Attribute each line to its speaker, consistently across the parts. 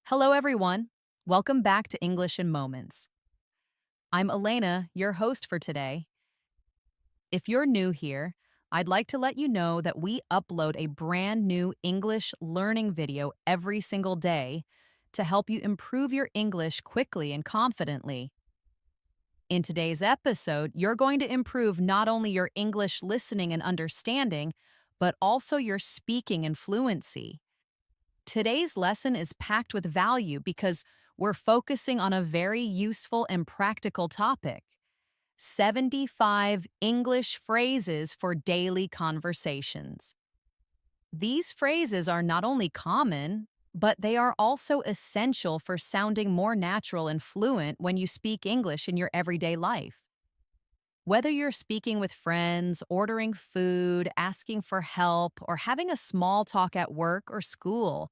Speaker 1: Hello, everyone. Welcome back to English in Moments. I'm Elena, your host for today. If you're new here, I'd like to let you know that we upload a brand new English learning video every single day to help you improve your English quickly and confidently. In today's episode, you're going to improve not only your English listening and understanding, but also your speaking and fluency. Today's lesson is packed with value because we're focusing on a very useful and practical topic: 75 English phrases for daily conversations. These phrases are not only common, but they are also essential for sounding more natural and fluent when you speak English in your everyday life. Whether you're speaking with friends, ordering food, asking for help, or having a small talk at work or school,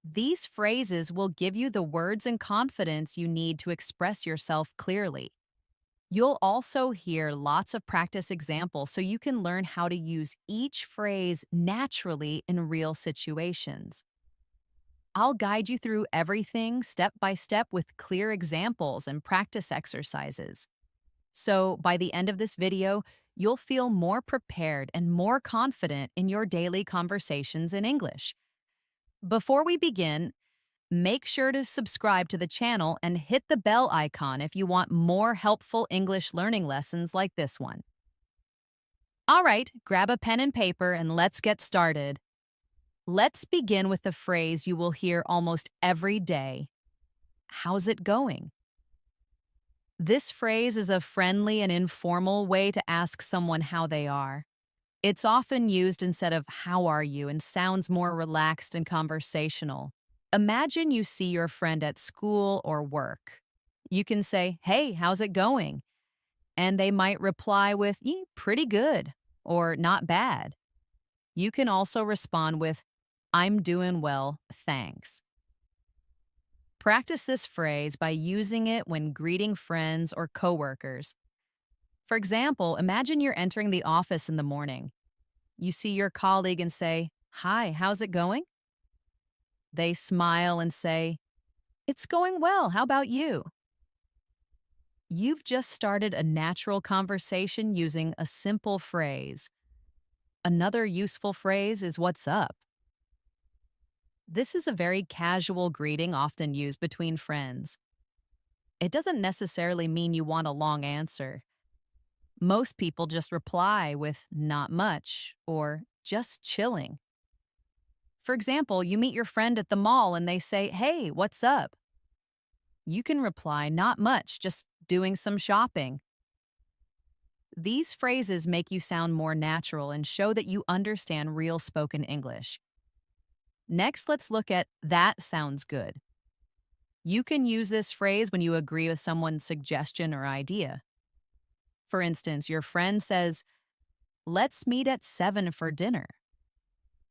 Speaker 1: these phrases will give you the words and confidence you need to express yourself clearly. You'll also hear lots of practice examples so you can learn how to use each phrase naturally in real situations. I'll guide you through everything step by step with clear examples and practice exercises. So, by the end of this video, you'll feel more prepared and more confident in your daily conversations in English. Before we begin, make sure to subscribe to the channel and hit the bell icon if you want more helpful English learning lessons like this one. All right, grab a pen and paper and let's get started. Let's begin with the phrase you will hear almost every day. How's it going? This phrase is a friendly and informal way to ask someone how they are. It's often used instead of "how are you" and sounds more relaxed and conversational. Imagine you see your friend at school or work. You can say, "Hey, how's it going?" And they might reply with, "Pretty good," or "not bad." You can also respond with, "I'm doing well, thanks." Practice this phrase by using it when greeting friends or coworkers. For example, imagine you're entering the office in the morning. You see your colleague and say, "Hi, how's it going?" They smile and say, "It's going well, how about you?" You've just started a natural conversation using a simple phrase. Another useful phrase is "what's up?" This is a very casual greeting often used between friends. It doesn't necessarily mean you want a long answer. Most people just reply with "not much" or "just chilling." For example, you meet your friend at the mall and they say, "Hey, what's up?" You can reply, "Not much, just doing some shopping." These phrases make you sound more natural and show that you understand real spoken English. Next, let's look at "that sounds good." You can use this phrase when you agree with someone's suggestion or idea. For instance, your friend says, "Let's meet at 7 for dinner."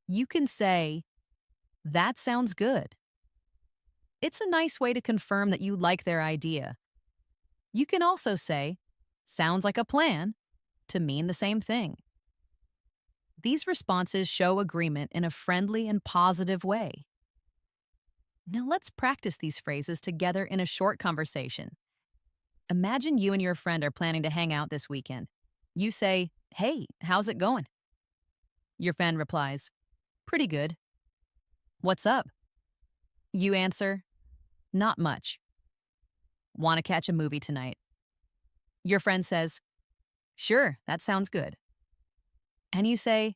Speaker 1: You can say, "That sounds good." It's a nice way to confirm that you like their idea. You can also say, "Sounds like a plan," to mean the same thing. These responses show agreement in a friendly and positive way. Now let's practice these phrases together in a short conversation. Imagine you and your friend are planning to hang out this weekend. You say, "Hey, how's it going?" Your friend replies, "Pretty good." "What's up?" You answer, "Not much." "Want to catch a movie tonight?" Your friend says, "Sure, that sounds good." And you say,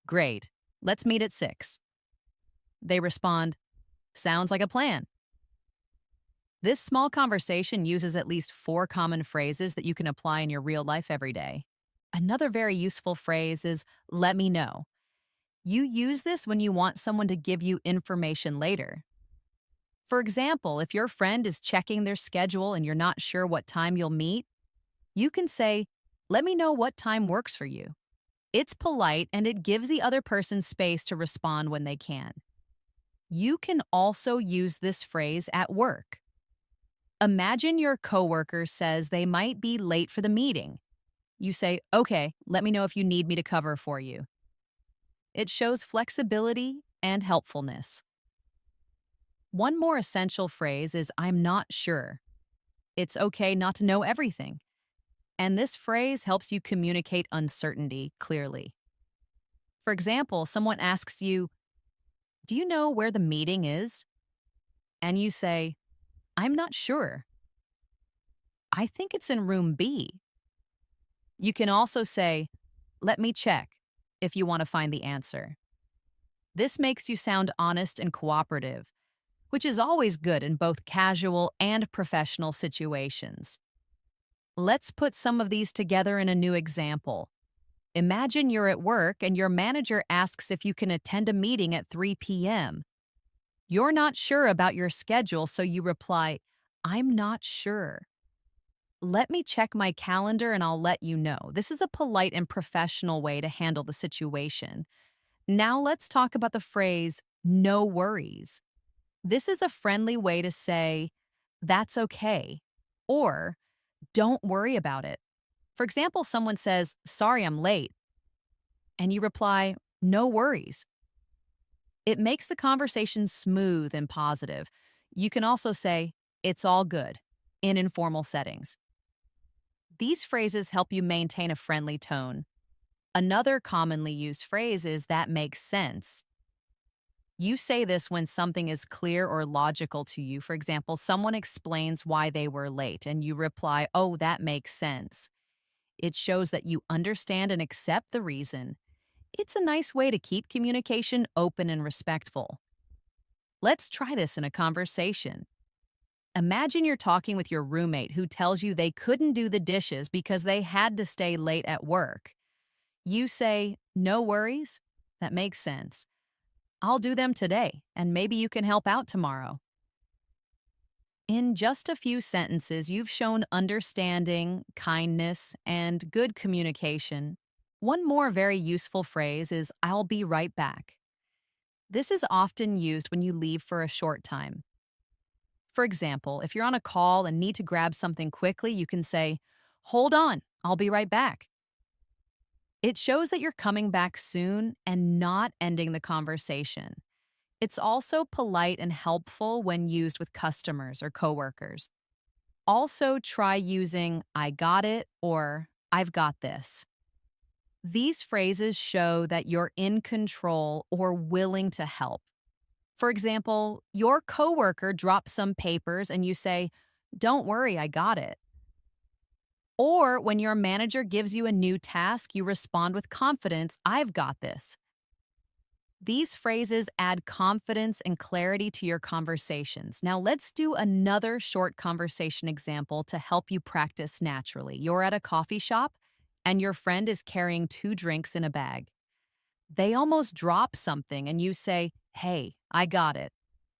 Speaker 1: "Great, let's meet at 6. They respond, "Sounds like a plan." This small conversation uses at least 4 common phrases that you can apply in your real life every day. Another very useful phrase is "let me know." You use this when you want someone to give you information later. For example, if your friend is checking their schedule and you're not sure what time you'll meet, you can say, "Let me know what time works for you." It's polite and it gives the other person space to respond when they can. You can also use this phrase at work. Imagine your coworker says they might be late for the meeting. You say, "Okay, let me know if you need me to cover for you." It shows flexibility and helpfulness. One more essential phrase is I'm not sure. It's okay not to know everything. And this phrase helps you communicate uncertainty clearly. For example, someone asks you, do you know where the meeting is? And you say, I'm not sure. I think it's in room B. You can also say, let me check, if you want to find the answer. This makes you sound honest and cooperative, which is always good in both casual and professional situations. Let's put some of these together in a new example. Imagine you're at work and your manager asks if you can attend a meeting at 3 p.m. You're not sure about your schedule, so you reply, I'm not sure. Let me check my calendar and I'll let you know. This is a polite and professional way to handle the situation. Now let's talk about the phrase, no worries. This is a friendly way to say, that's okay, or don't worry about it. For example, someone says, sorry, I'm late, and you reply, no worries. It makes the conversation smooth and positive. You can also say, it's all good, in informal settings. These phrases help you maintain a friendly tone. Another commonly used phrase is that makes sense. You say this when something is clear or logical to you. For example, someone explains why they were late, and you reply, oh, that makes sense. It shows that you understand and accept the reason. It's a nice way to keep communication open and respectful. Let's try this in a conversation. Imagine you're talking with your roommate who tells you they couldn't do the dishes because they had to stay late at work. You say, no worries? That makes sense. I'll do them today, and maybe you can help out tomorrow. In just a few sentences, you've shown understanding, kindness, and good communication. One more very useful phrase is, I'll be right back. This is often used when you leave for a short time. For example, if you're on a call and need to grab something quickly, you can say, hold on, I'll be right back. It shows that you're coming back soon and not ending the conversation. It's also polite and helpful when used with customers or coworkers. Also, try using I got it or I've got this. These phrases show that you're in control or willing to help. For example, your coworker drops some papers and you say, don't worry, I got it. Or when your manager gives you a new task, you respond with confidence, I've got this. These phrases add confidence and clarity to your conversations. Now let's do another short conversation example to help you practice naturally. You're at a coffee shop and your friend is carrying 2 drinks in a bag. They almost drop something and you say, hey, I got it.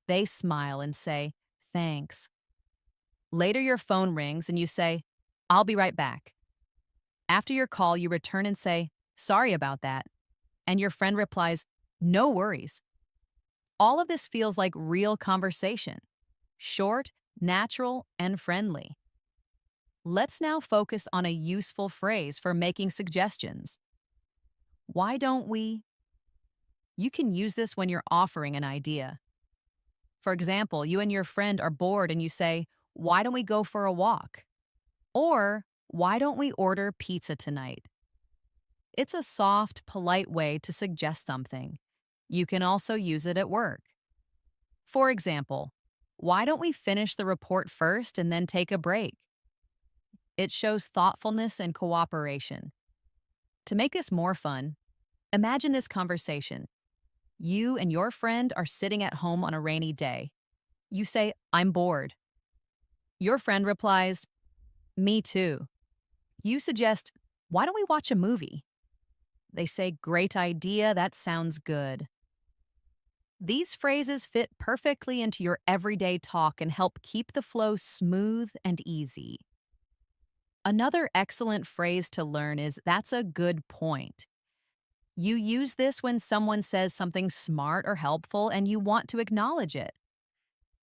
Speaker 1: They smile and say, thanks. Later your phone rings and you say, I'll be right back. After your call, you return and say, sorry about that. And your friend replies, no worries. All of this feels like real conversation. Short, natural, and friendly. Let's now focus on a useful phrase for making suggestions. Why don't we? You can use this when you're offering an idea. For example, you and your friend are bored and you say, why don't we go for a walk? Or, why don't we order pizza tonight? It's a soft, polite way to suggest something. You can also use it at work. For example, why don't we finish the report first and then take a break? It shows thoughtfulness and cooperation. To make this more fun, imagine this conversation. You and your friend are sitting at home on a rainy day. You say, I'm bored. Your friend replies, me too. You suggest, why don't we watch a movie? They say, great idea, that sounds good. These phrases fit perfectly into your everyday talk and help keep the flow smooth and easy. Another excellent phrase to learn is, that's a good point. You use this when someone says something smart or helpful and you want to acknowledge it.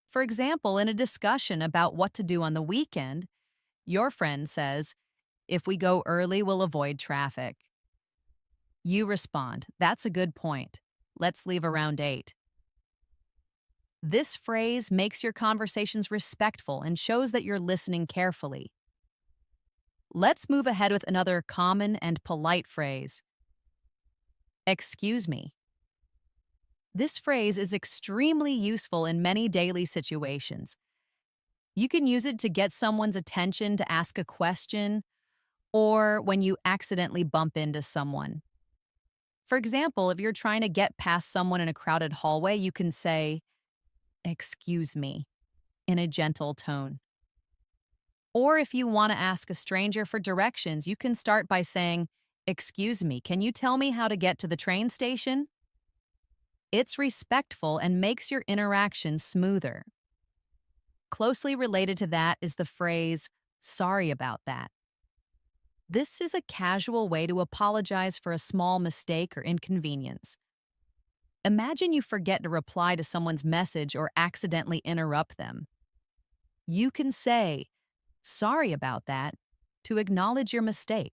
Speaker 1: For example, in a discussion about what to do on the weekend, your friend says, if we go early, we'll avoid traffic. You respond, that's a good point. Let's leave around 8. This phrase makes your conversations respectful and shows that you're listening carefully. Let's move ahead with another common and polite phrase. Excuse me. This phrase is extremely useful in many daily situations. You can use it to get someone's attention to ask a question or when you accidentally bump into someone. For example, if you're trying to get past someone in a crowded hallway, you can say, "Excuse me," in a gentle tone. Or if you want to ask a stranger for directions, you can start by saying, "Excuse me, can you tell me how to get to the train station?" It's respectful and makes your interaction smoother. Closely related to that is the phrase, "Sorry about that." This is a casual way to apologize for a small mistake or inconvenience. Imagine you forget to reply to someone's message or accidentally interrupt them. You can say, "Sorry about that," to acknowledge your mistake.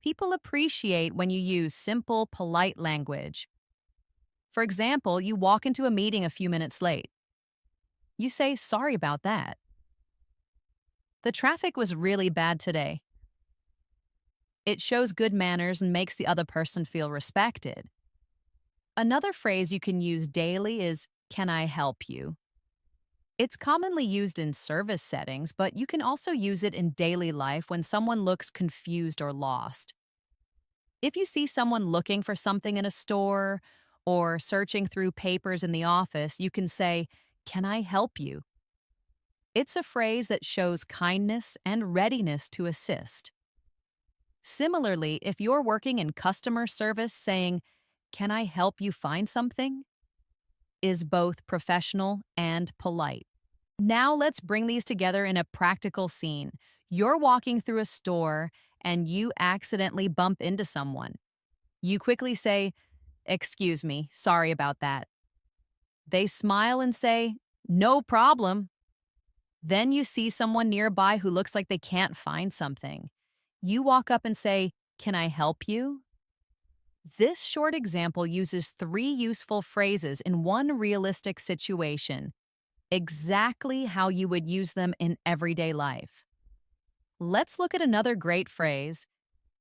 Speaker 1: People appreciate when you use simple, polite language. For example, you walk into a meeting a few minutes late. You say, "Sorry about that." "The traffic was really bad today." It shows good manners and makes the other person feel respected. Another phrase you can use daily is, "Can I help you?" It's commonly used in service settings, but you can also use it in daily life when someone looks confused or lost. If you see someone looking for something in a store or searching through papers in the office, you can say, "Can I help you?" It's a phrase that shows kindness and readiness to assist. Similarly, if you're working in customer service, saying, "Can I help you find something?" is both professional and polite. Now let's bring these together in a practical scene. You're walking through a store and you accidentally bump into someone. You quickly say, "Excuse me, sorry about that." They smile and say, "No problem." Then you see someone nearby who looks like they can't find something. You walk up and say, "Can I help you?" This short example uses three useful phrases in one realistic situation, exactly how you would use them in everyday life. Let's look at another great phrase.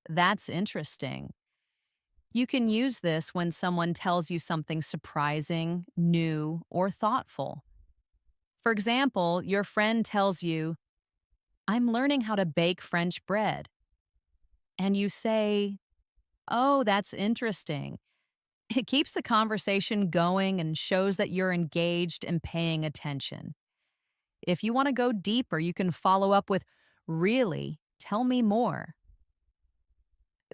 Speaker 1: That's interesting. You can use this when someone tells you something surprising, new, or thoughtful. For example, your friend tells you, "I'm learning how to bake French bread." And you say, "Oh, that's interesting." It keeps the conversation going and shows that you're engaged and paying attention. If you want to go deeper, you can follow up with, "Really? Tell me more."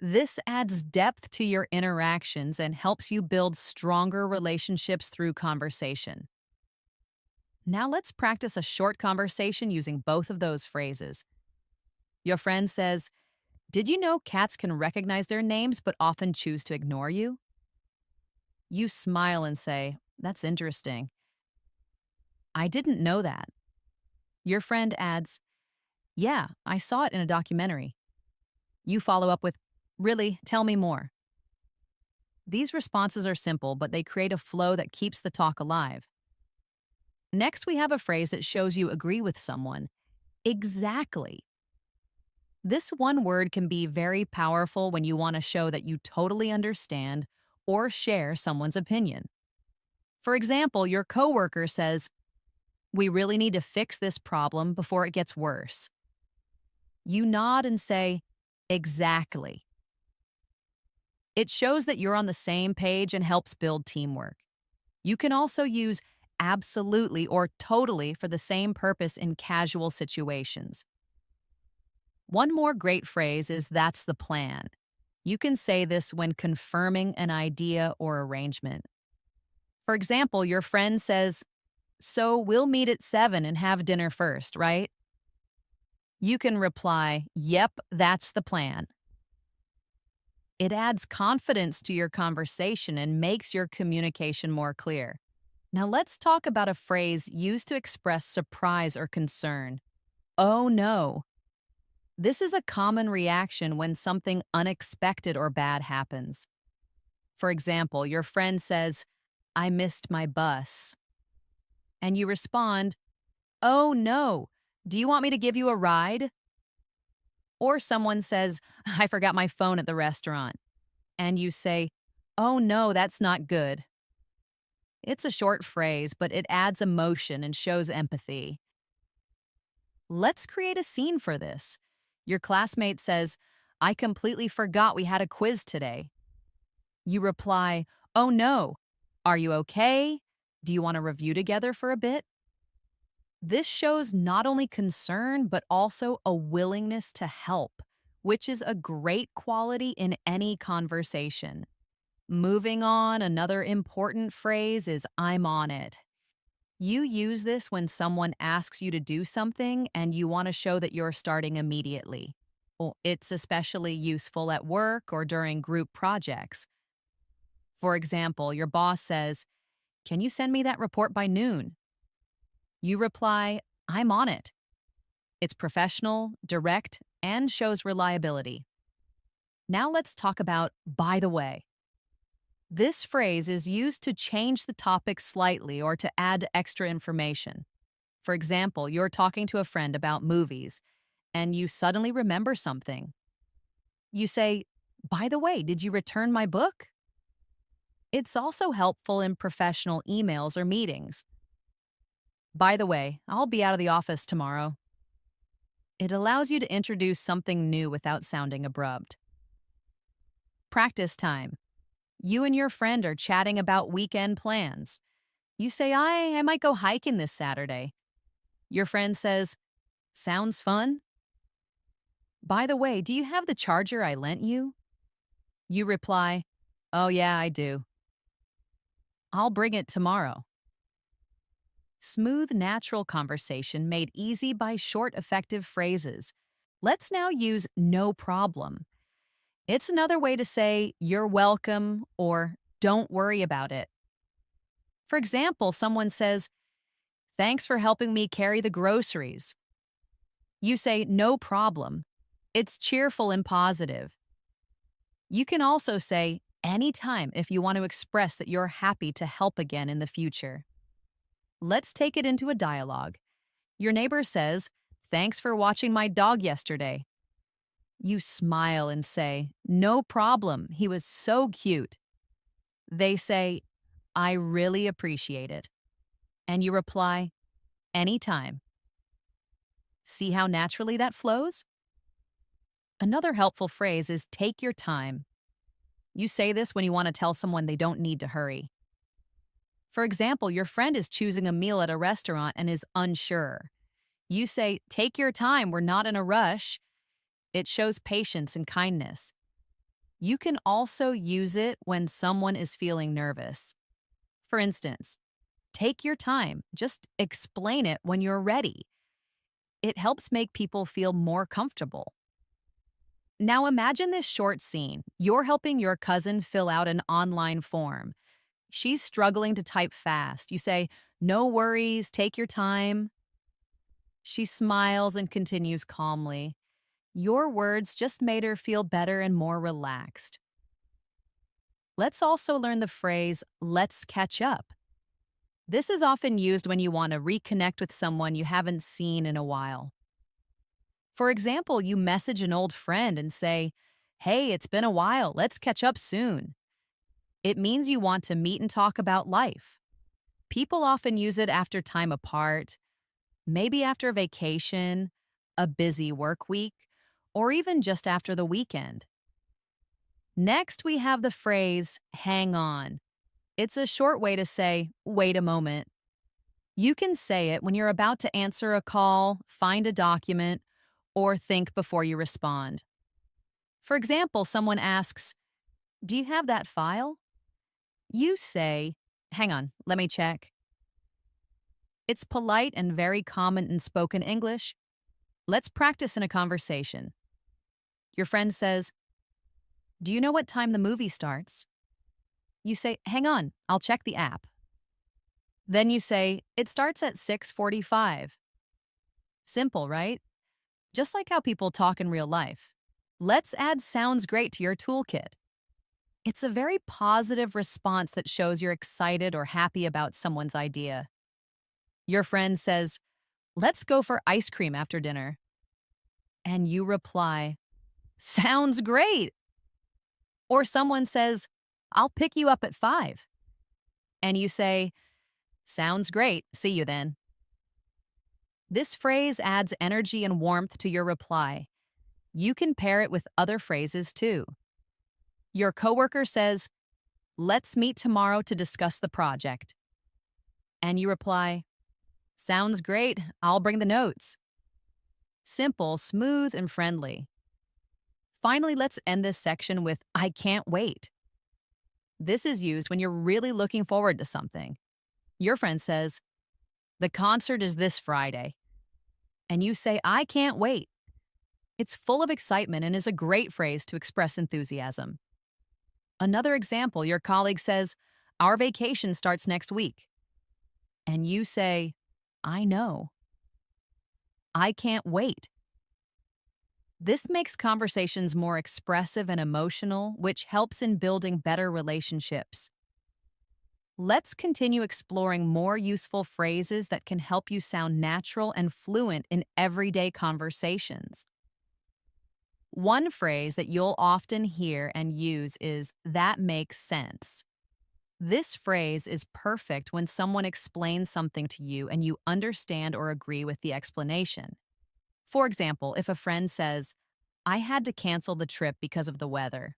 Speaker 1: This adds depth to your interactions and helps you build stronger relationships through conversation. Now let's practice a short conversation using both of those phrases. Your friend says, "Did you know cats can recognize their names but often choose to ignore you?" You smile and say, "That's interesting. I didn't know that." Your friend adds, "Yeah, I saw it in a documentary." You follow up with, "Really? Tell me more." These responses are simple, but they create a flow that keeps the talk alive. Next, we have a phrase that shows you agree with someone. Exactly. This one word can be very powerful when you want to show that you totally understand or share someone's opinion. For example, your coworker says, "We really need to fix this problem before it gets worse." You nod and say, "Exactly." It shows that you're on the same page and helps build teamwork. You can also use absolutely or totally for the same purpose in casual situations. One more great phrase is "that's the plan." You can say this when confirming an idea or arrangement. For example, your friend says, "So we'll meet at 7 and have dinner first, right?" You can reply, "Yep, that's the plan." It adds confidence to your conversation and makes your communication more clear. Now let's talk about a phrase used to express surprise or concern. "Oh no." This is a common reaction when something unexpected or bad happens. For example, your friend says, "I missed my bus." and you respond, "Oh no, do you want me to give you a ride?" Or someone says, "I forgot my phone at the restaurant," and you say, "Oh no, that's not good." It's a short phrase, but it adds emotion and shows empathy. Let's create a scene for this. Your classmate says, "I completely forgot we had a quiz today." You reply, "Oh no, are you okay? Do you want to review together for a bit?" This shows not only concern, but also a willingness to help, which is a great quality in any conversation. Moving on, another important phrase is "I'm on it." You use this when someone asks you to do something and you want to show that you're starting immediately. Well, it's especially useful at work or during group projects. For example, your boss says, "Can you send me that report by noon?" You reply, "I'm on it." It's professional, direct, and shows reliability. Now let's talk about "by the way." This phrase is used to change the topic slightly or to add extra information. For example, you're talking to a friend about movies and you suddenly remember something. You say, "By the way, did you return my book?" It's also helpful in professional emails or meetings. "By the way, I'll be out of the office tomorrow." It allows you to introduce something new without sounding abrupt. Practice time. You and your friend are chatting about weekend plans. You say, I might go hiking this Saturday." Your friend says, "Sounds fun." "By the way, do you have the charger I lent you?" You reply, "Oh, yeah, I do. I'll bring it tomorrow." Smooth, natural conversation made easy by short, effective phrases. Let's now use "no problem." It's another way to say "you're welcome" or "don't worry about it." For example, someone says, "Thanks for helping me carry the groceries." You say, "No problem." It's cheerful and positive. You can also say "anytime" if you want to express that you're happy to help again in the future. Let's take it into a dialogue. Your neighbor says, "Thanks for watching my dog yesterday." You smile and say, "No problem. He was so cute." They say, "I really appreciate it." And you reply, "Anytime." See how naturally that flows? Another helpful phrase is "take your time." You say this when you want to tell someone they don't need to hurry. For example, your friend is choosing a meal at a restaurant and is unsure. You say, "Take your time, we're not in a rush." It shows patience and kindness. You can also use it when someone is feeling nervous. For instance, "Take your time, just explain it when you're ready." It helps make people feel more comfortable. Now imagine this short scene. You're helping your cousin fill out an online form. She's struggling to type fast. You say, "No worries, take your time." She smiles and continues calmly. Your words just made her feel better and more relaxed. Let's also learn the phrase, "let's catch up." This is often used when you want to reconnect with someone you haven't seen in a while. For example, you message an old friend and say, "Hey, it's been a while, let's catch up soon." It means you want to meet and talk about life. People often use it after time apart, maybe after a vacation, a busy work week, or even just after the weekend. Next, we have the phrase, "hang on." It's a short way to say, "wait a moment." You can say it when you're about to answer a call, find a document, or think before you respond. For example, someone asks, "Do you have that file?" You say, "Hang on, let me check." It's polite and very common in spoken English. Let's practice in a conversation. Your friend says, "Do you know what time the movie starts?" You say, "Hang on, I'll check the app." Then you say, "It starts at 6:45." Simple, right? Just like how people talk in real life. Let's add "sounds great" to your toolkit. It's a very positive response that shows you're excited or happy about someone's idea. Your friend says, let's go for ice cream after dinner. And you reply, sounds great. Or someone says, I'll pick you up at 5. And you say, sounds great. See you then. This phrase adds energy and warmth to your reply. You can pair it with other phrases too. Your coworker says, let's meet tomorrow to discuss the project. And you reply, sounds great. I'll bring the notes. Simple, smooth, and friendly. Finally, let's end this section with I can't wait. This is used when you're really looking forward to something. Your friend says, the concert is this Friday. And you say, I can't wait. It's full of excitement and is a great phrase to express enthusiasm. Another example, your colleague says, our vacation starts next week. And you say, I know. I can't wait. This makes conversations more expressive and emotional, which helps in building better relationships. Let's continue exploring more useful phrases that can help you sound natural and fluent in everyday conversations. One phrase that you'll often hear and use is, that makes sense. This phrase is perfect when someone explains something to you and you understand or agree with the explanation. For example, if a friend says, I had to cancel the trip because of the weather,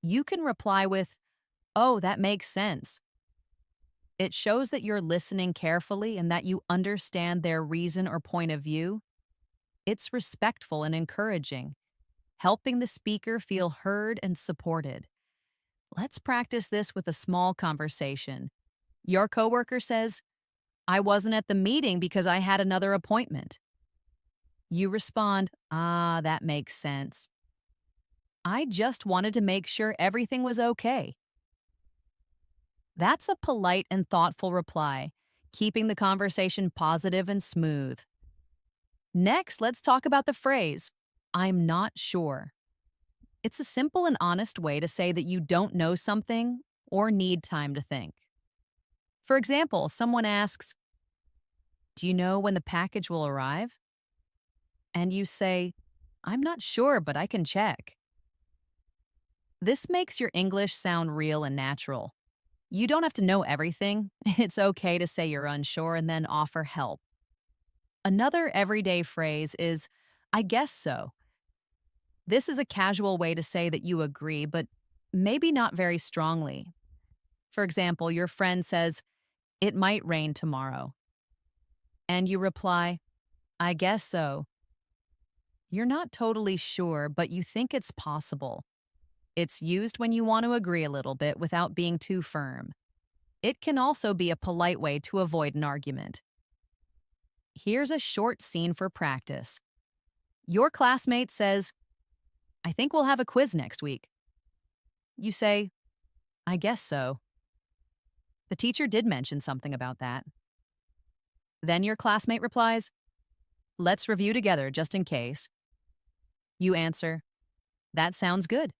Speaker 1: you can reply with, oh, that makes sense. It shows that you're listening carefully and that you understand their reason or point of view. It's respectful and encouraging, helping the speaker feel heard and supported. Let's practice this with a small conversation. Your coworker says, I wasn't at the meeting because I had another appointment. You respond, that makes sense. I just wanted to make sure everything was okay. That's a polite and thoughtful reply, keeping the conversation positive and smooth. Next, let's talk about the phrase, I'm not sure. It's a simple and honest way to say that you don't know something or need time to think. For example, someone asks, do you know when the package will arrive? And you say, I'm not sure, but I can check. This makes your English sound real and natural. You don't have to know everything. It's okay to say you're unsure and then offer help. Another everyday phrase is, I guess so. This is a casual way to say that you agree, but maybe not very strongly. For example, your friend says, it might rain tomorrow. And you reply, I guess so. You're not totally sure, but you think it's possible. It's used when you want to agree a little bit without being too firm. It can also be a polite way to avoid an argument. Here's a short scene for practice. Your classmate says, I think we'll have a quiz next week. You say, I guess so. The teacher did mention something about that. Then your classmate replies, let's review together just in case. You answer, that sounds good.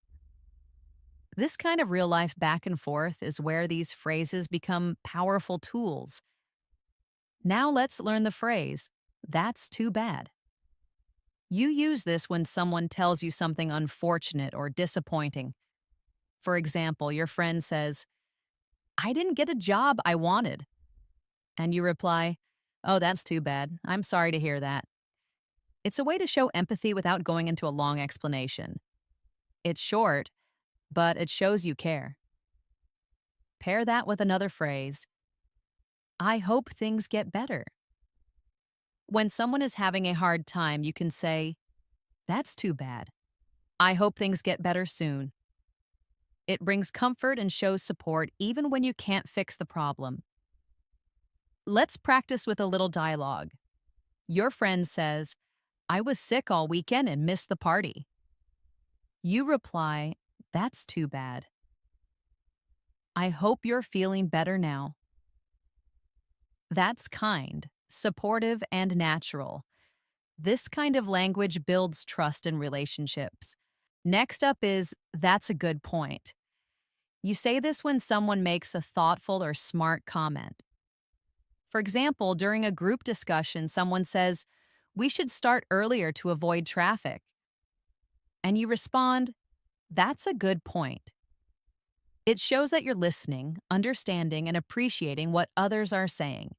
Speaker 1: This kind of real-life back and forth is where these phrases become powerful tools. Now let's learn the phrase, that's too bad. You use this when someone tells you something unfortunate or disappointing. For example, your friend says, I didn't get a job I wanted. And you reply, oh, that's too bad. I'm sorry to hear that. It's a way to show empathy without going into a long explanation. It's short, but it shows you care. Pair that with another phrase, I hope things get better. When someone is having a hard time, you can say, that's too bad. I hope things get better soon. It brings comfort and shows support even when you can't fix the problem. Let's practice with a little dialogue. Your friend says, I was sick all weekend and missed the party. You reply, that's too bad. I hope you're feeling better now. That's kind, supportive, and natural. This kind of language builds trust in relationships. Next up is, that's a good point. You say this when someone makes a thoughtful or smart comment. For example, during a group discussion, someone says, "We should start earlier to avoid traffic." And you respond, "That's a good point." It shows that you're listening, understanding, and appreciating what others are saying.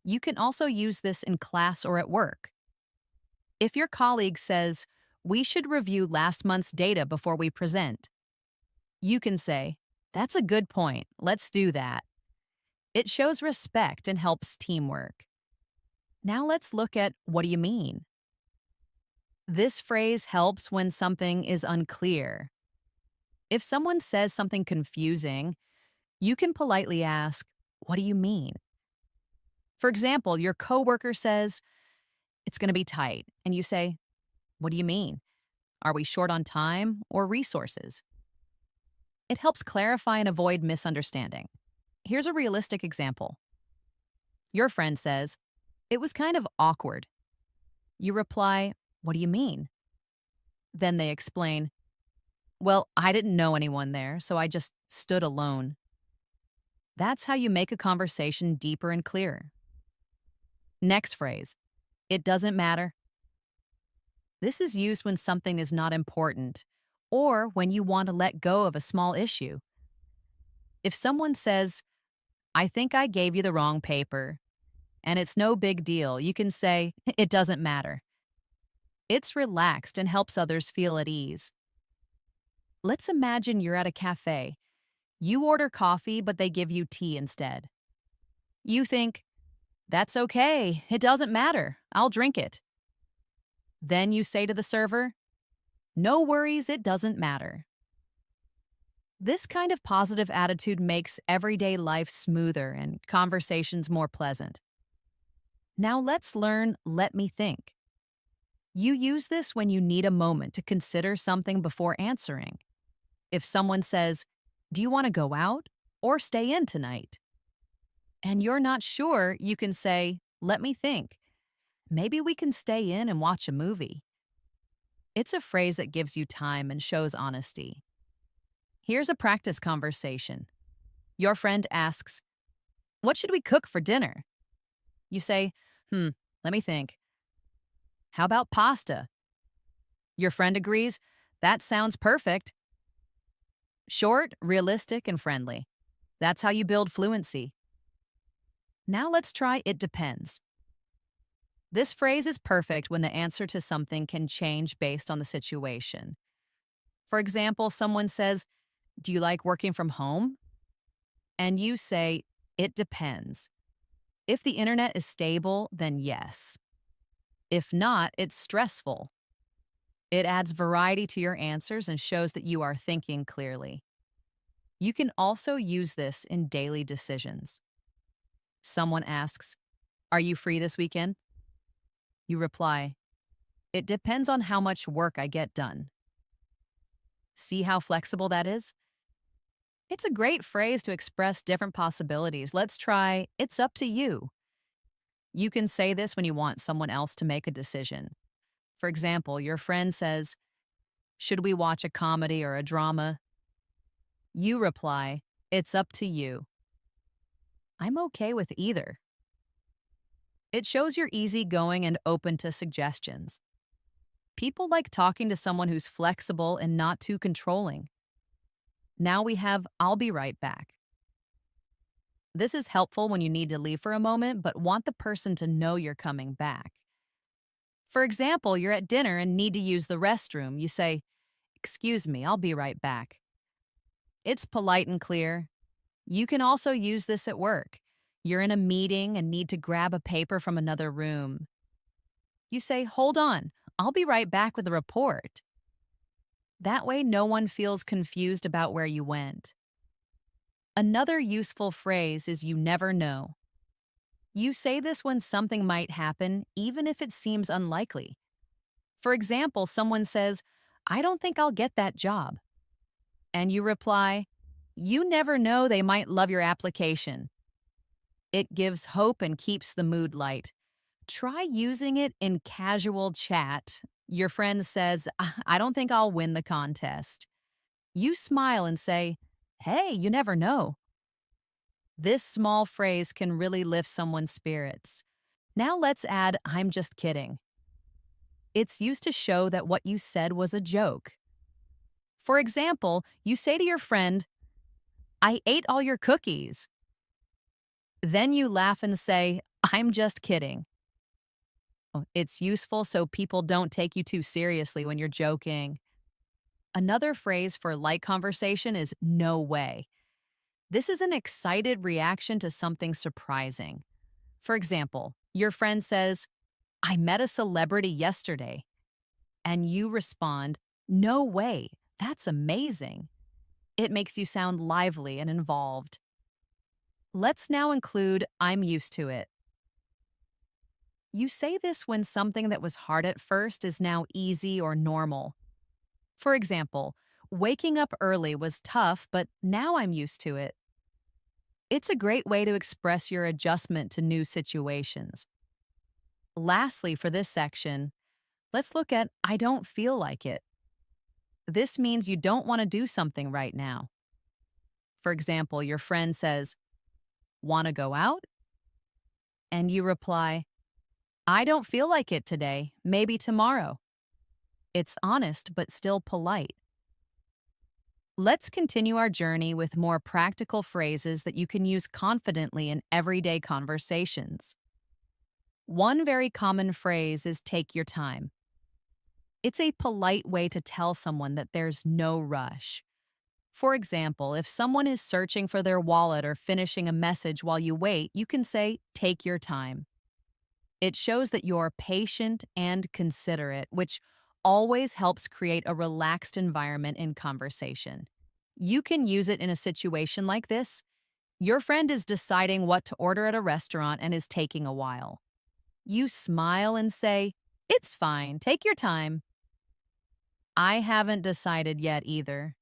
Speaker 1: You can also use this in class or at work. If your colleague says, "We should review last month's data before we present," you can say, "That's a good point. Let's do that." It shows respect and helps teamwork. Now let's look at "what do you mean?" This phrase helps when something is unclear. If someone says something confusing, you can politely ask, "What do you mean?" For example, your coworker says, "It's going to be tight," and you say, "What do you mean? Are we short on time or resources?" It helps clarify and avoid misunderstanding. Here's a realistic example. Your friend says, "It was kind of awkward." You reply, "What do you mean?" Then they explain, "Well, I didn't know anyone there, so I just stood alone." That's how you make a conversation deeper and clearer. Next phrase, "It doesn't matter." This is used when something is not important or when you want to let go of a small issue. If someone says, "I think I gave you the wrong paper," and it's no big deal, you can say, "It doesn't matter." It's relaxed and helps others feel at ease. Let's imagine you're at a cafe. You order coffee, but they give you tea instead. You think, "That's okay. It doesn't matter. I'll drink it." Then you say to the server, "No worries, it doesn't matter." This kind of positive attitude makes everyday life smoother and conversations more pleasant. Now let's learn "let me think." You use this when you need a moment to consider something before answering. If someone says, "Do you want to go out or stay in tonight?" and you're not sure, you can say, "Let me think. Maybe we can stay in and watch a movie." It's a phrase that gives you time and shows honesty. Here's a practice conversation. Your friend asks, "What should we cook for dinner?" You say, let me think. How about pasta?" Your friend agrees, "That sounds perfect." Short, realistic, and friendly. That's how you build fluency. Now let's try "it depends." This phrase is perfect when the answer to something can change based on the situation. For example, someone says, "Do you like working from home?" And you say, "It depends." If the internet is stable, then yes. If not, it's stressful. It adds variety to your answers and shows that you are thinking clearly. You can also use this in daily decisions. Someone asks, "Are you free this weekend?" You reply, "It depends on how much work I get done." See how flexible that is? It's a great phrase to express different possibilities. Let's try "it's up to you." You can say this when you want someone else to make a decision. For example, your friend says, "Should we watch a comedy or a drama?" You reply, "It's up to you." I'm okay with either. It shows you're easygoing and open to suggestions. People like talking to someone who's flexible and not too controlling. Now we have "I'll be right back." This is helpful when you need to leave for a moment but want the person to know you're coming back. For example, you're at dinner and need to use the restroom. You say, "Excuse me, I'll be right back." It's polite and clear. You can also use this at work. You're in a meeting and need to grab a paper from another room. You say, "Hold on, I'll be right back with the report." That way, no one feels confused about where you went. Another useful phrase is "you never know." You say this when something might happen, even if it seems unlikely. For example, someone says, "I don't think I'll get that job." And you reply, "You never know, they might love your application." It gives hope and keeps the mood light. Try using it in casual chat. Your friend says, "I don't think I'll win the contest." You smile and say, "Hey, you never know." This small phrase can really lift someone's spirits. Now let's add, I'm just kidding. It's used to show that what you said was a joke. For example, you say to your friend, I ate all your cookies. Then you laugh and say, I'm just kidding. It's useful so people don't take you too seriously when you're joking. Another phrase for light conversation is no way. This is an excited reaction to something surprising. For example, your friend says, I met a celebrity yesterday. And you respond, no way, that's amazing. It makes you sound lively and involved. Let's now include, I'm used to it. You say this when something that was hard at first is now easy or normal. For example, waking up early was tough, but now I'm used to it. It's a great way to express your adjustment to new situations. Lastly, for this section, let's look at I don't feel like it. This means you don't want to do something right now. For example, your friend says, want to go out? And you reply, I don't feel like it today, maybe tomorrow. It's honest but still polite. Let's continue our journey with more practical phrases that you can use confidently in everyday conversations. One very common phrase is take your time. It's a polite way to tell someone that there's no rush. For example, if someone is searching for their wallet or finishing a message while you wait, you can say, take your time. It shows that you're patient and considerate, which always helps create a relaxed environment in conversation. You can use it in a situation like this. Your friend is deciding what to order at a restaurant and is taking a while. You smile and say, it's fine, take your time. I haven't decided yet either.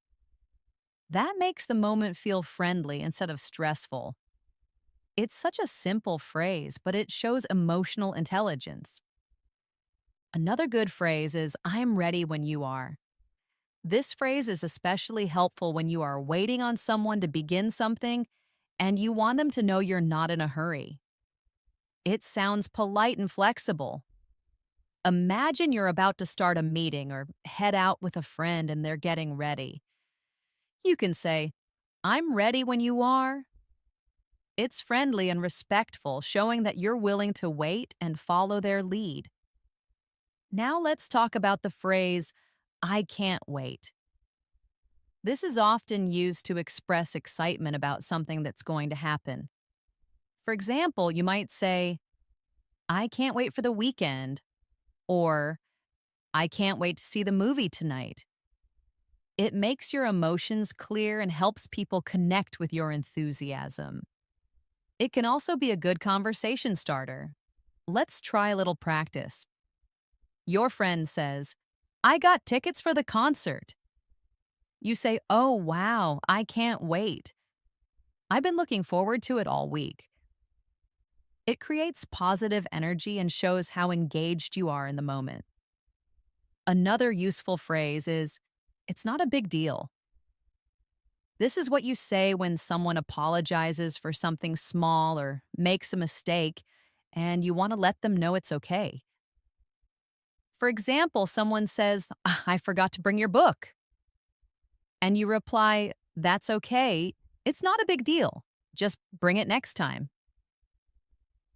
Speaker 1: That makes the moment feel friendly instead of stressful. It's such a simple phrase, but it shows emotional intelligence. Another good phrase is, I'm ready when you are. This phrase is especially helpful when you are waiting on someone to begin something and you want them to know you're not in a hurry. It sounds polite and flexible. Imagine you're about to start a meeting or head out with a friend and they're getting ready. You can say, I'm ready when you are. It's friendly and respectful, showing that you're willing to wait and follow their lead. Now let's talk about the phrase, I can't wait. This is often used to express excitement about something that's going to happen. For example, you might say, I can't wait for the weekend, or I can't wait to see the movie tonight. It makes your emotions clear and helps people connect with your enthusiasm. It can also be a good conversation starter. Let's try a little practice. Your friend says, I got tickets for the concert. You say, oh, wow, I can't wait. I've been looking forward to it all week. It creates positive energy and shows how engaged you are in the moment. Another useful phrase is, it's not a big deal. This is what you say when someone apologizes for something small or makes a mistake, and you want to let them know it's okay. For example, someone says, I forgot to bring your book. And you reply, that's okay. It's not a big deal. Just bring it next time.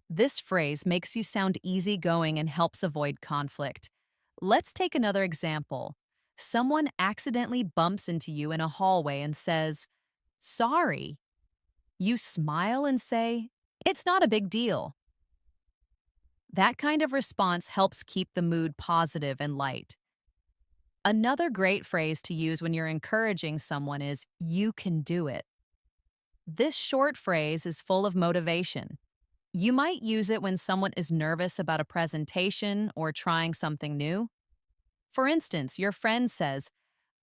Speaker 1: This phrase makes you sound easygoing and helps avoid conflict. Let's take another example. Someone accidentally bumps into you in a hallway and says, sorry. You smile and say, it's not a big deal. That kind of response helps keep the mood positive and light. Another great phrase to use when you're encouraging someone is, you can do it. This short phrase is full of motivation. You might use it when someone is nervous about a presentation or trying something new. For instance, your friend says,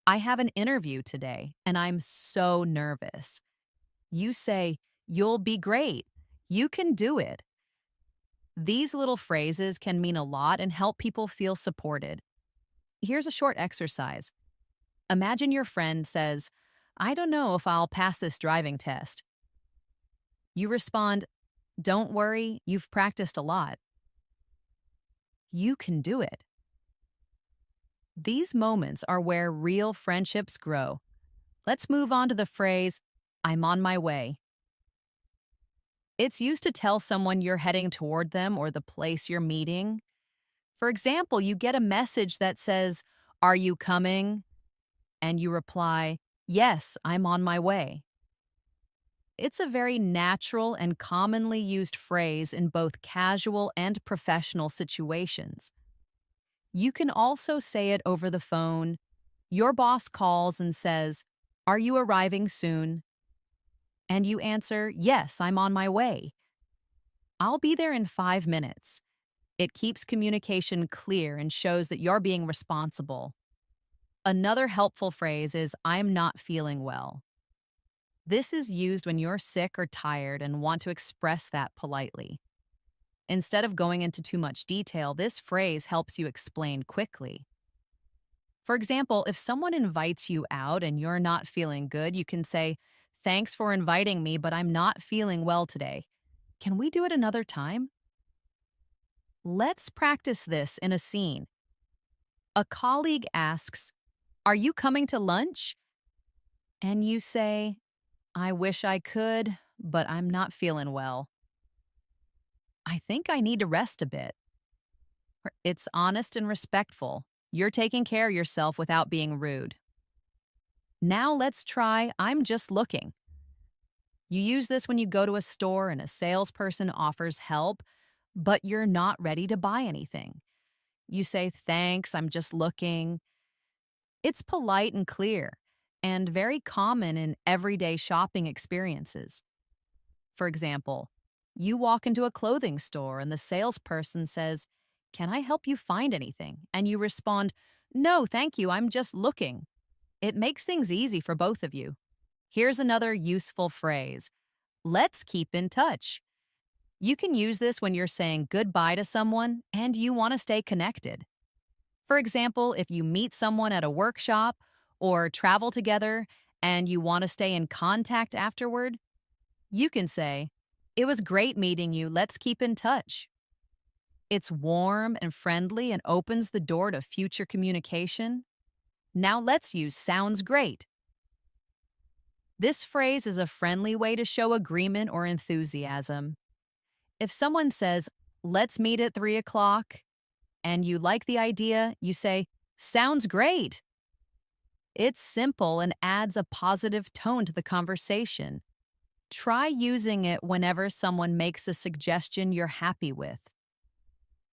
Speaker 1: I have an interview today and I'm so nervous. You say, you'll be great. You can do it. These little phrases can mean a lot and help people feel supported. Here's a short exercise. Imagine your friend says, I don't know if I'll pass this driving test. You respond, "Don't worry, you've practiced a lot. You can do it." These moments are where real friendships grow. Let's move on to the phrase, "I'm on my way." It's used to tell someone you're heading toward them or the place you're meeting. For example, you get a message that says, "Are you coming?" And you reply, "Yes, I'm on my way." It's a very natural and commonly used phrase in both casual and professional situations. You can also say it over the phone. Your boss calls and says, "Are you arriving soon?" And you answer, "Yes, I'm on my way. I'll be there in 5 minutes." It keeps communication clear and shows that you're being responsible. Another helpful phrase is, "I'm not feeling well." This is used when you're sick or tired and want to express that politely. Instead of going into too much detail, this phrase helps you explain quickly. For example, if someone invites you out and you're not feeling good, you can say, "Thanks for inviting me, but I'm not feeling well today. Can we do it another time?" Let's practice this in a scene. A colleague asks, "Are you coming to lunch?" And you say, "I wish I could, but I'm not feeling well. I think I need to rest a bit." It's honest and respectful. You're taking care of yourself without being rude. Now let's try, "I'm just looking." You use this when you go to a store and a salesperson offers help, but you're not ready to buy anything. You say, "Thanks, I'm just looking." It's polite and clear, and very common in everyday shopping experiences. For example, you walk into a clothing store and the salesperson says, "Can I help you find anything?" And you respond, "No, thank you, I'm just looking." It makes things easy for both of you. Here's another useful phrase. Let's keep in touch. You can use this when you're saying goodbye to someone and you want to stay connected. For example, if you meet someone at a workshop or travel together and you want to stay in contact afterward, you can say, "It was great meeting you. Let's keep in touch." It's warm and friendly and opens the door to future communication. Now let's use "sounds great." This phrase is a friendly way to show agreement or enthusiasm. If someone says, "Let's meet at 3 o'clock," and you like the idea, you say, "Sounds great." It's simple and adds a positive tone to the conversation. Try using it whenever someone makes a suggestion you're happy with.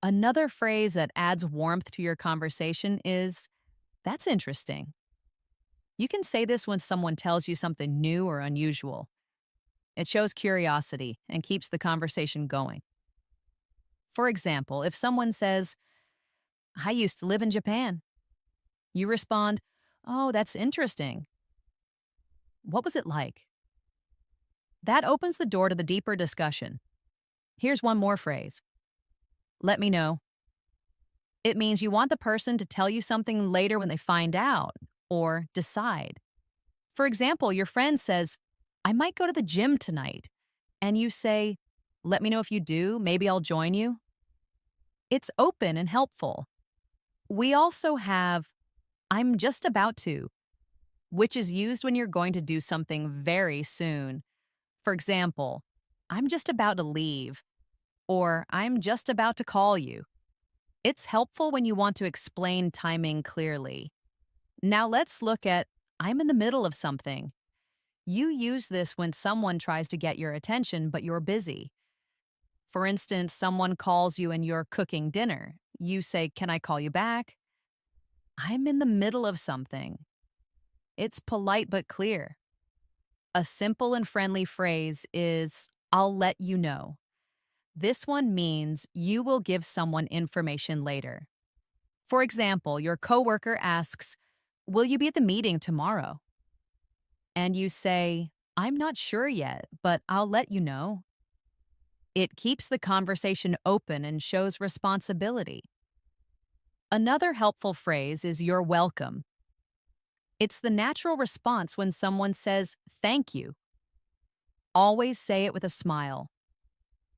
Speaker 1: Another phrase that adds warmth to your conversation is, "That's interesting." You can say this when someone tells you something new or unusual. It shows curiosity and keeps the conversation going. For example, if someone says, "I used to live in Japan," you respond, "Oh, that's interesting. What was it like?" That opens the door to the deeper discussion. Here's one more phrase. "Let me know." It means you want the person to tell you something later when they find out or decide. For example, your friend says, "I might go to the gym tonight." And you say, "Let me know if you do. Maybe I'll join you." It's open and helpful. We also have, "I'm just about to," which is used when you're going to do something very soon. For example, "I'm just about to leave," or "I'm just about to call you." It's helpful when you want to explain timing clearly. Now let's look at, "I'm in the middle of something." You use this when someone tries to get your attention, but you're busy. For instance, someone calls you and you're cooking dinner. You say, "Can I call you back?" "I'm in the middle of something." It's polite but clear. A simple and friendly phrase is, "I'll let you know." This one means you will give someone information later. For example, your coworker asks, "Will you be at the meeting tomorrow?" And you say, "I'm not sure yet, but I'll let you know." It keeps the conversation open and shows responsibility. Another helpful phrase is "you're welcome." It's the natural response when someone says "thank you." Always say it with a smile.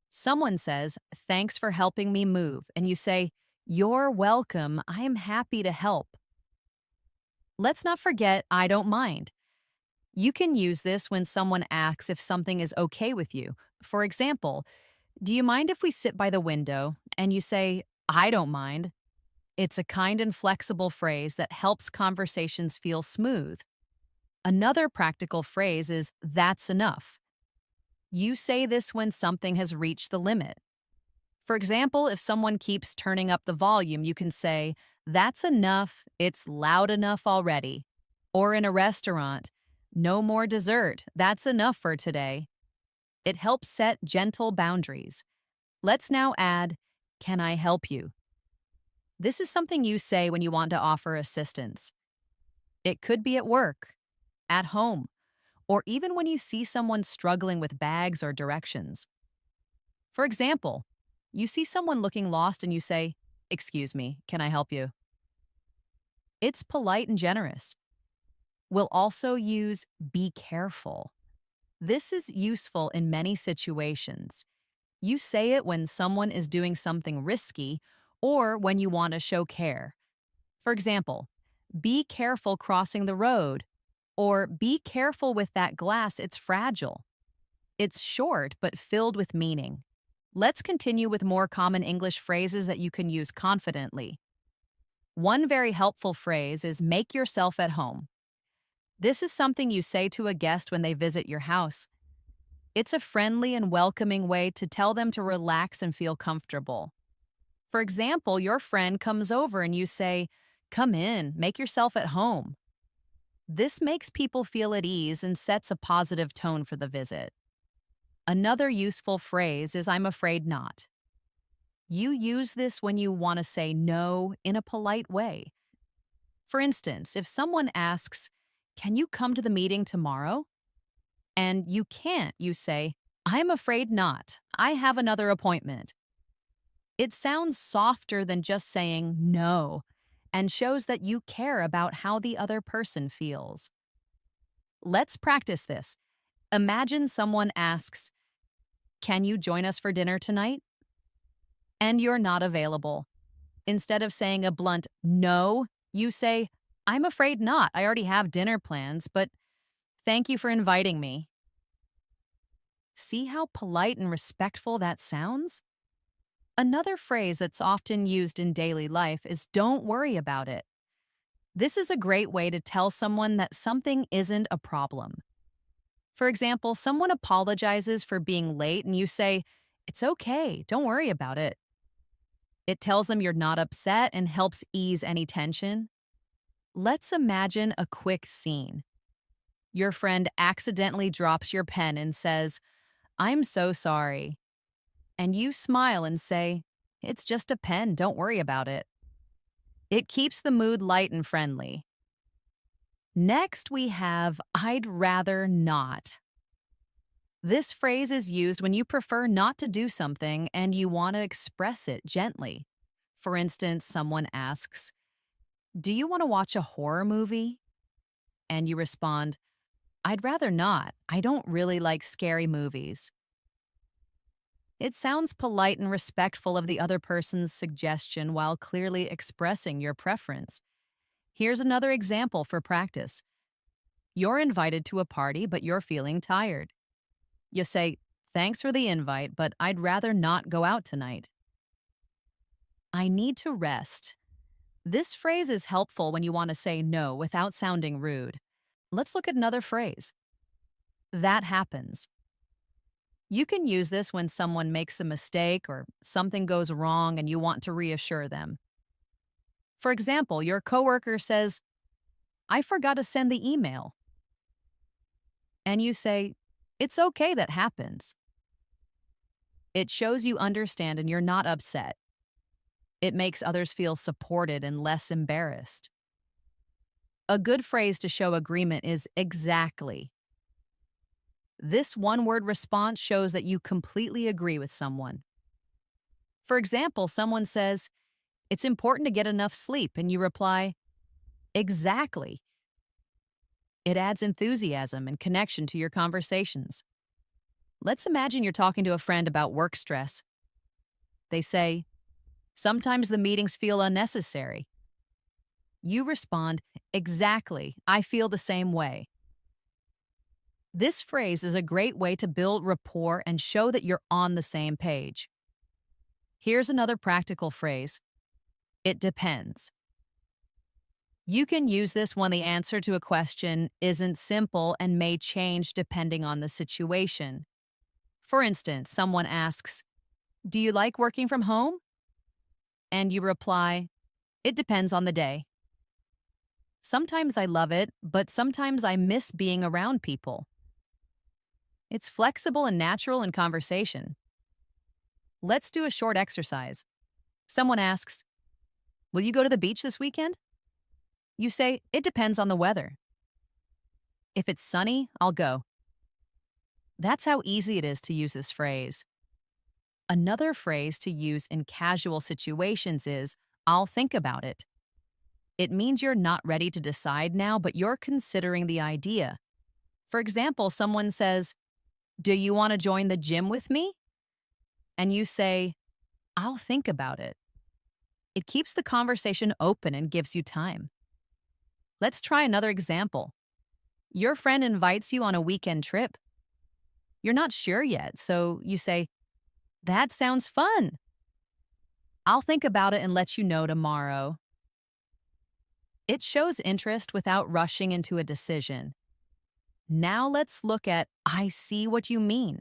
Speaker 1: Someone says, "Thanks for helping me move," and you say, "You're welcome. I am happy to help." Let's not forget, "I don't mind." You can use this when someone asks if something is okay with you. For example, "Do you mind if we sit by the window?" And you say, "I don't mind." It's a kind and flexible phrase that helps conversations feel smooth. Another practical phrase is, "That's enough." You say this when something has reached the limit. For example, if someone keeps turning up the volume, you can say, "That's enough, it's loud enough already." Or in a restaurant, "No more dessert, that's enough for today." It helps set gentle boundaries. Let's now add, "Can I help you?" This is something you say when you want to offer assistance. It could be at work, at home, or even when you see someone struggling with bags or directions. For example, you see someone looking lost and you say, "Excuse me, can I help you?" It's polite and generous. We'll also use "be careful." This is useful in many situations. You say it when someone is doing something risky or when you want to show care. For example, "Be careful crossing the road," or "Be careful with that glass, it's fragile." It's short but filled with meaning. Let's continue with more common English phrases that you can use confidently. One very helpful phrase is "make yourself at home." This is something you say to a guest when they visit your house. It's a friendly and welcoming way to tell them to relax and feel comfortable. For example, your friend comes over and you say, "Come in, make yourself at home." This makes people feel at ease and sets a positive tone for the visit. Another useful phrase is "I'm afraid not." You use this when you want to say no in a polite way. For instance, if someone asks, "Can you come to the meeting tomorrow?" and you can't, you say, "I'm afraid not. I have another appointment." It sounds softer than just saying no and shows that you care about how the other person feels. Let's practice this. Imagine someone asks, "Can you join us for dinner tonight?" and you're not available. Instead of saying a blunt no, you say, "I'm afraid not. I already have dinner plans, but thank you for inviting me." See how polite and respectful that sounds? Another phrase that's often used in daily life is "don't worry about it." This is a great way to tell someone that something isn't a problem. For example, someone apologizes for being late and you say, "It's okay, don't worry about it." It tells them you're not upset and helps ease any tension. Let's imagine a quick scene. Your friend accidentally drops your pen and says, "I'm so sorry." And you smile and say, "It's just a pen, don't worry about it." It keeps the mood light and friendly. Next, we have "I'd rather not." This phrase is used when you prefer not to do something and you want to express it gently. For instance, someone asks, "Do you want to watch a horror movie?" And you respond, "I'd rather not. I don't really like scary movies." It sounds polite and respectful of the other person's suggestion while clearly expressing your preference. Here's another example for practice. You're invited to a party, but you're feeling tired. You say, "Thanks for the invite, but I'd rather not go out tonight." "I need to rest." This phrase is helpful when you want to say no without sounding rude. Let's look at another phrase. "That happens." You can use this when someone makes a mistake or something goes wrong and you want to reassure them. For example, your coworker says, "I forgot to send the email." And you say, "It's okay, that happens." It shows you understand and you're not upset. It makes others feel supported and less embarrassed. A good phrase to show agreement is "exactly." This one-word response shows that you completely agree with someone. For example, someone says, "It's important to get enough sleep," and you reply, "Exactly." It adds enthusiasm and connection to your conversations. Let's imagine you're talking to a friend about work stress. They say, sometimes the meetings feel unnecessary. You respond, exactly, I feel the same way. This phrase is a great way to build rapport and show that you're on the same page. Here's another practical phrase. It depends. You can use this when the answer to a question isn't simple and may change depending on the situation. For instance, someone asks, do you like working from home? And you reply, it depends on the day. Sometimes I love it, but sometimes I miss being around people. It's flexible and natural in conversation. Let's do a short exercise. Someone asks, will you go to the beach this weekend? You say, it depends on the weather. If it's sunny, I'll go. That's how easy it is to use this phrase. Another phrase to use in casual situations is, I'll think about it. It means you're not ready to decide now, but you're considering the idea. For example, someone says, do you want to join the gym with me? And you say, I'll think about it. It keeps the conversation open and gives you time. Let's try another example. Your friend invites you on a weekend trip. You're not sure yet, so you say, that sounds fun. I'll think about it and let you know tomorrow. It shows interest without rushing into a decision. Now let's look at I see what you mean.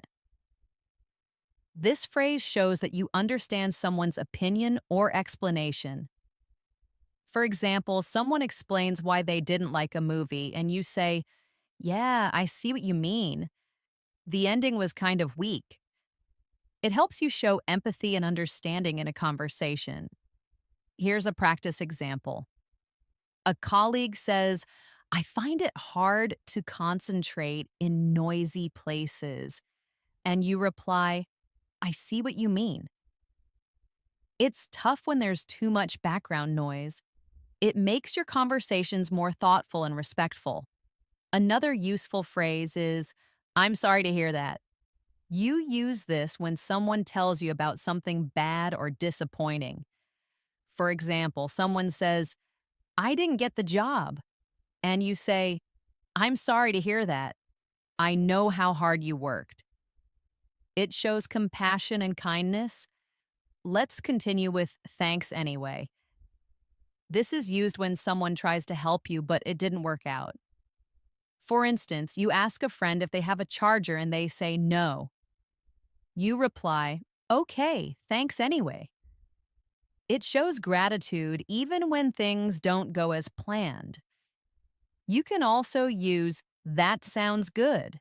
Speaker 1: This phrase shows that you understand someone's opinion or explanation. For example, someone explains why they didn't like a movie, and you say, yeah, I see what you mean. The ending was kind of weak. It helps you show empathy and understanding in a conversation. Here's a practice example. A colleague says, I find it hard to concentrate in noisy places. And you reply, I see what you mean. It's tough when there's too much background noise. It makes your conversations more thoughtful and respectful. Another useful phrase is, I'm sorry to hear that. You use this when someone tells you about something bad or disappointing. For example, someone says, I didn't get the job. And you say, I'm sorry to hear that. I know how hard you worked. It shows compassion and kindness. Let's continue with thanks anyway. This is used when someone tries to help you, but it didn't work out. For instance, you ask a friend if they have a charger and they say no. You reply, okay, thanks anyway. It shows gratitude even when things don't go as planned. You can also use that sounds good.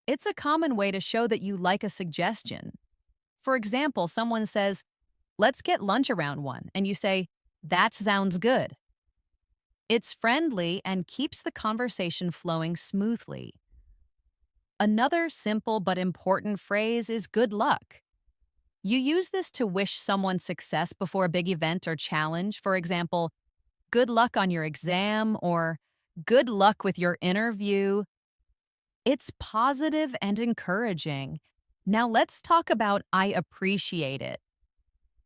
Speaker 1: It's a common way to show that you like a suggestion. For example, someone says, let's get lunch around 1, and you say, that sounds good. It's friendly and keeps the conversation flowing smoothly. Another simple but important phrase is good luck. You use this to wish someone success before a big event or challenge. For example, good luck on your exam or good luck with your interview. It's positive and encouraging. Now let's talk about I appreciate it.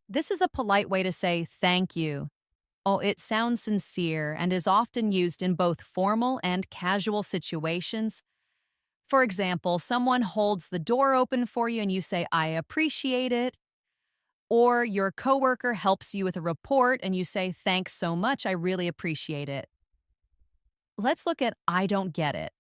Speaker 1: This is a polite way to say thank you. Oh, it sounds sincere and is often used in both formal and casual situations. For example, someone holds the door open for you and you say, I appreciate it. Or your coworker helps you with a report and you say, thanks so much, I really appreciate it. Let's look at I don't get it.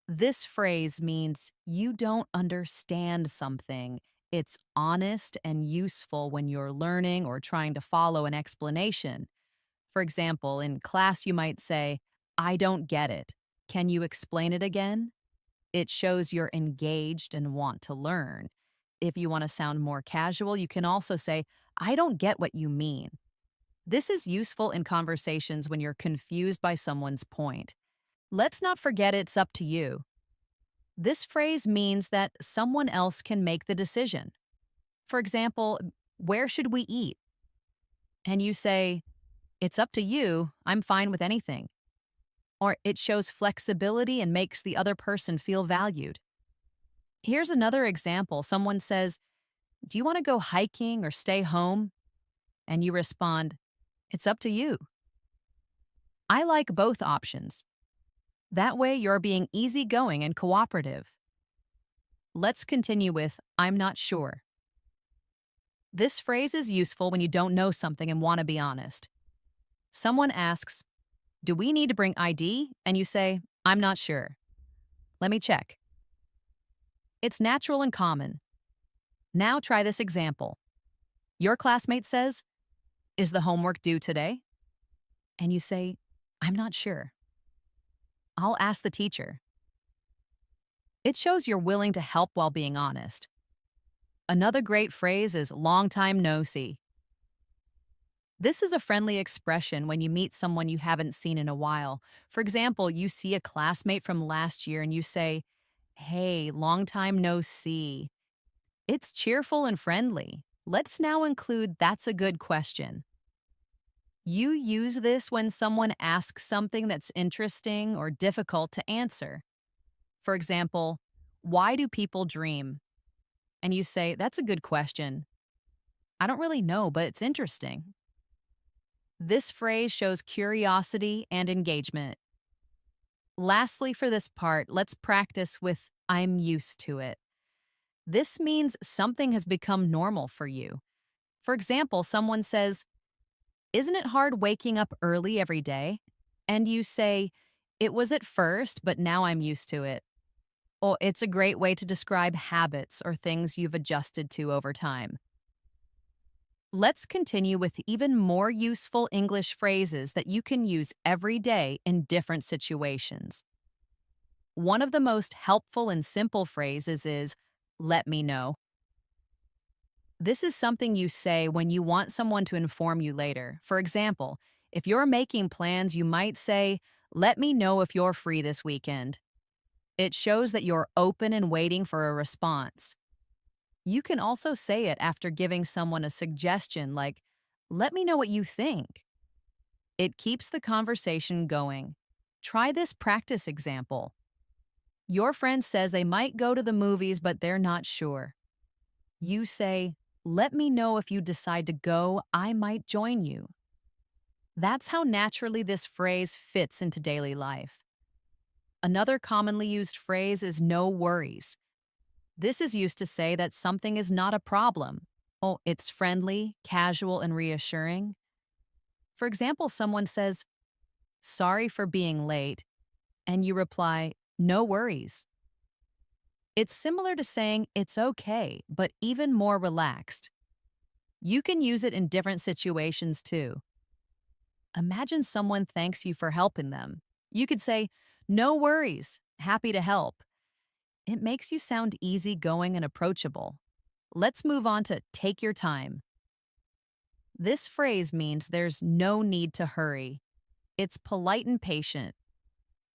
Speaker 1: This phrase means you don't understand something. It's honest and useful when you're learning or trying to follow an explanation. For example, in class you might say, I don't get it. Can you explain it again? It shows you're engaged and want to learn. If you want to sound more casual, you can also say, I don't get what you mean. This is useful in conversations when you're confused by someone's point. Let's not forget it's up to you. This phrase means that someone else can make the decision. For example, where should we eat? And you say, it's up to you, I'm fine with anything. Or it shows flexibility and makes the other person feel valued. Here's another example. Someone says, "Do you want to go hiking or stay home?" And you respond, "It's up to you." I like both options. That way, you're being easygoing and cooperative. Let's continue with, "I'm not sure." This phrase is useful when you don't know something and want to be honest. Someone asks, "Do we need to bring ID?" And you say, "I'm not sure. Let me check." It's natural and common. Now try this example. Your classmate says, "Is the homework due today?" And you say, "I'm not sure. I'll ask the teacher." It shows you're willing to help while being honest. Another great phrase is "long time no see." This is a friendly expression when you meet someone you haven't seen in a while. For example, you see a classmate from last year and you say, "Hey, long time no see." It's cheerful and friendly. Let's now include "that's a good question." You use this when someone asks something that's interesting or difficult to answer. For example, "Why do people dream?" And you say, "That's a good question. I don't really know, but it's interesting." This phrase shows curiosity and engagement. Lastly, for this part, let's practice with "I'm used to it." This means something has become normal for you. For example, someone says, "Isn't it hard waking up early every day?" And you say, "It was at first, but now I'm used to it." Well, it's a great way to describe habits or things you've adjusted to over time. Let's continue with even more useful English phrases that you can use every day in different situations. One of the most helpful and simple phrases is, "let me know." This is something you say when you want someone to inform you later. For example, if you're making plans, you might say, "Let me know if you're free this weekend." It shows that you're open and waiting for a response. You can also say it after giving someone a suggestion like, "Let me know what you think." It keeps the conversation going. Try this practice example. Your friend says they might go to the movies, but they're not sure. You say, "Let me know if you decide to go, I might join you." That's how naturally this phrase fits into daily life. Another commonly used phrase is "no worries." This is used to say that something is not a problem. Oh, it's friendly, casual, and reassuring. For example, someone says, "Sorry for being late," and you reply, "No worries." It's similar to saying "it's okay," but even more relaxed. You can use it in different situations too. Imagine someone thanks you for helping them. You could say, "No worries, happy to help." It makes you sound easygoing and approachable. Let's move on to "take your time." This phrase means there's no need to hurry. It's polite and patient.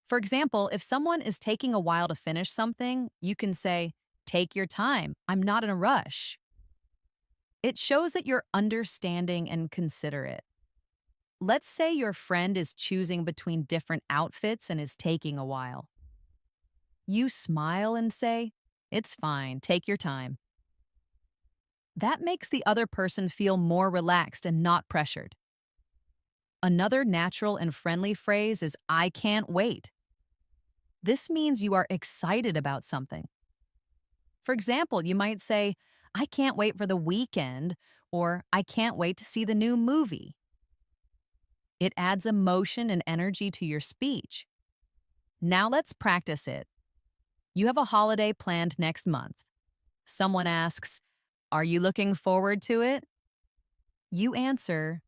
Speaker 1: For example, if someone is taking a while to finish something, you can say, "Take your time, I'm not in a rush." It shows that you're understanding and considerate. Let's say your friend is choosing between different outfits and is taking a while. You smile and say, "It's fine, take your time." That makes the other person feel more relaxed and not pressured. Another natural and friendly phrase is "I can't wait." This means you are excited about something. For example, you might say, "I can't wait for the weekend," or "I can't wait to see the new movie." It adds emotion and energy to your speech. Now let's practice it. You have a holiday planned next month. Someone asks, "Are you looking forward to it?" You answer,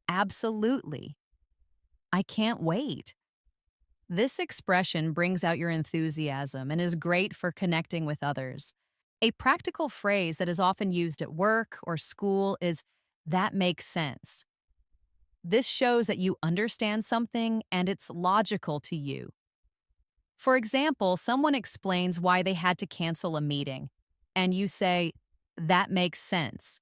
Speaker 1: "Absolutely. I can't wait." This expression brings out your enthusiasm and is great for connecting with others. A practical phrase that is often used at work or school is "that makes sense." This shows that you understand something and it's logical to you. For example, someone explains why they had to cancel a meeting, and you say, "That makes sense."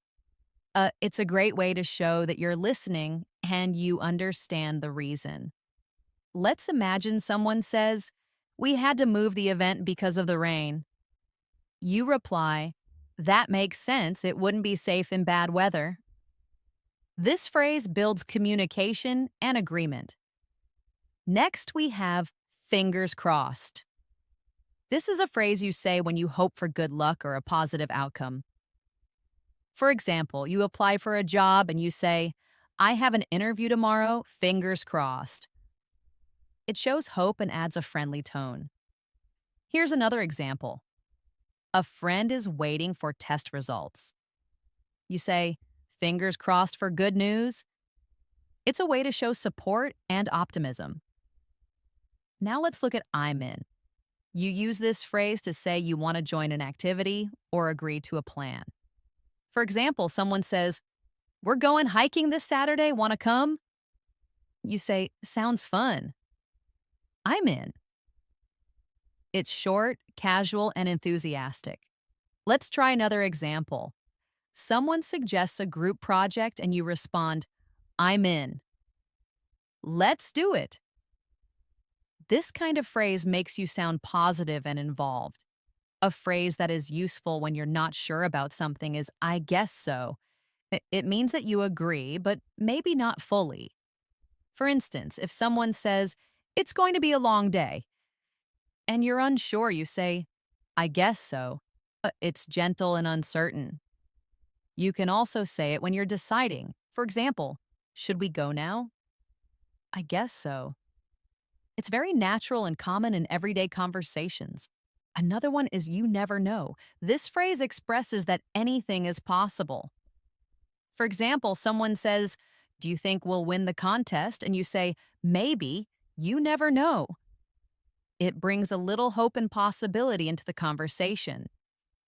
Speaker 1: It's a great way to show that you're listening and you understand the reason. Let's imagine someone says, "We had to move the event because of the rain." You reply, that makes sense. It wouldn't be safe in bad weather. This phrase builds communication and agreement. Next, we have fingers crossed. This is a phrase you say when you hope for good luck or a positive outcome. For example, you apply for a job and you say, I have an interview tomorrow, fingers crossed. It shows hope and adds a friendly tone. Here's another example. A friend is waiting for test results. You say, fingers crossed for good news. It's a way to show support and optimism. Now let's look at I'm in. You use this phrase to say you want to join an activity or agree to a plan. For example, someone says, we're going hiking this Saturday, want to come? You say, sounds fun. I'm in. It's short, casual, and enthusiastic. Let's try another example. Someone suggests a group project and you respond, I'm in. Let's do it. This kind of phrase makes you sound positive and involved. A phrase that is useful when you're not sure about something is, I guess so. It means that you agree, but maybe not fully. For instance, if someone says, it's going to be a long day, and you're unsure, you say, I guess so. It's gentle and uncertain. You can also say it when you're deciding. For example, should we go now? I guess so. It's very natural and common in everyday conversations. Another one is you never know. This phrase expresses that anything is possible. For example, someone says, do you think we'll win the contest? And you say, maybe, you never know. It brings a little hope and possibility into the conversation.